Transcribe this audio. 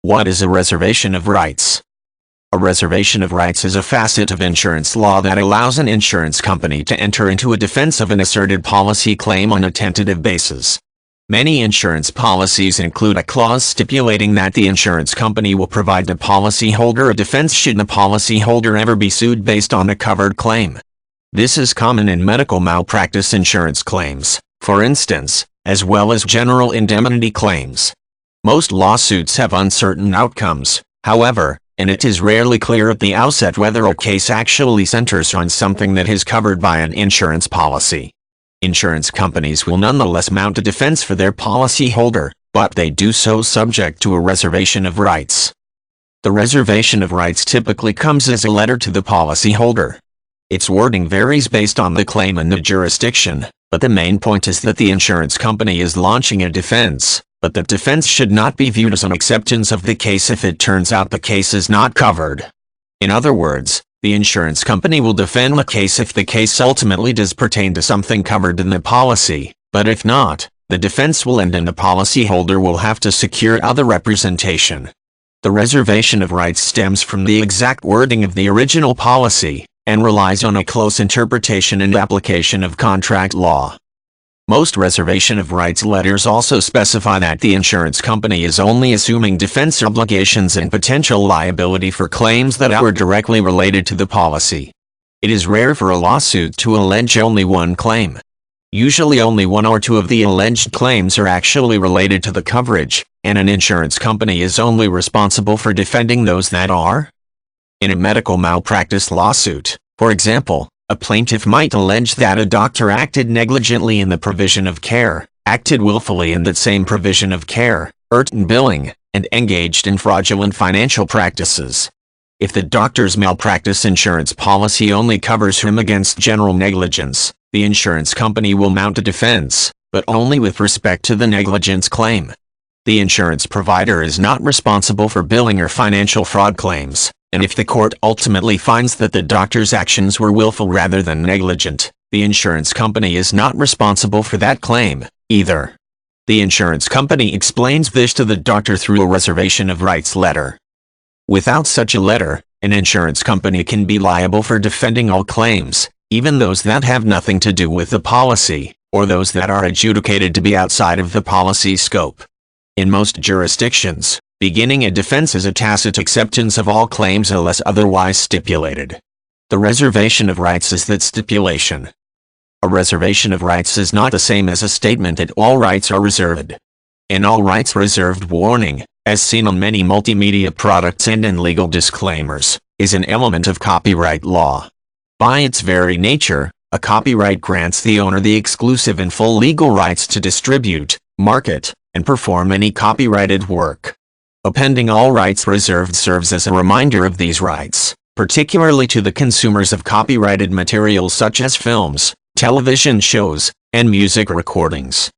What is a reservation of rights? A reservation of rights is a facet of insurance law that allows an insurance company to enter into a defense of an asserted policy claim on a tentative basis. Many insurance policies include a clause stipulating that the insurance company will provide the policyholder a defense should the policyholder ever be sued based on a covered claim. This is common in medical malpractice insurance claims, for instance, as well as general indemnity claims. Most lawsuits have uncertain outcomes, however, and it is rarely clear at the outset whether a case actually centers on something that is covered by an insurance policy. Insurance companies will nonetheless mount a defense for their policyholder, but they do so subject to a reservation of rights. The reservation of rights typically comes as a letter to the policyholder. Its wording varies based on the claim and the jurisdiction, but the main point is that the insurance company is launching a defense, but that defense should not be viewed as an acceptance of the case if it turns out the case is not covered. In other words, the insurance company will defend the case if the case ultimately does pertain to something covered in the policy, but if not, the defense will end and the policyholder will have to secure other representation. The reservation of rights stems from the exact wording of the original policy, and relies on a close interpretation and application of contract law. Most reservation of rights letters also specify that the insurance company is only assuming defense obligations and potential liability for claims that are directly related to the policy. It is rare for a lawsuit to allege only one claim. Usually only one or two of the alleged claims are actually related to the coverage, and an insurance company is only responsible for defending those that are. In a medical malpractice lawsuit, for example, a plaintiff might allege that a doctor acted negligently in the provision of care, acted willfully in that same provision of care, erred in billing, and engaged in fraudulent financial practices. If the doctor's malpractice insurance policy only covers him against general negligence, the insurance company will mount a defense, but only with respect to the negligence claim. The insurance provider is not responsible for billing or financial fraud claims, and if the court ultimately finds that the doctor's actions were willful rather than negligent, the insurance company is not responsible for that claim, either. The insurance company explains this to the doctor through a reservation of rights letter. Without such a letter, an insurance company can be liable for defending all claims, even those that have nothing to do with the policy, or those that are adjudicated to be outside of the policy's scope. In most jurisdictions, beginning a defense is a tacit acceptance of all claims unless otherwise stipulated. The reservation of rights is that stipulation. A reservation of rights is not the same as a statement that all rights are reserved. An all rights reserved warning, as seen on many multimedia products and in legal disclaimers, is an element of copyright law. By its very nature, a copyright grants the owner the exclusive and full legal rights to distribute, market, and perform any copyrighted work. Appending all rights reserved serves as a reminder of these rights, particularly to the consumers of copyrighted materials such as films, television shows, and music recordings.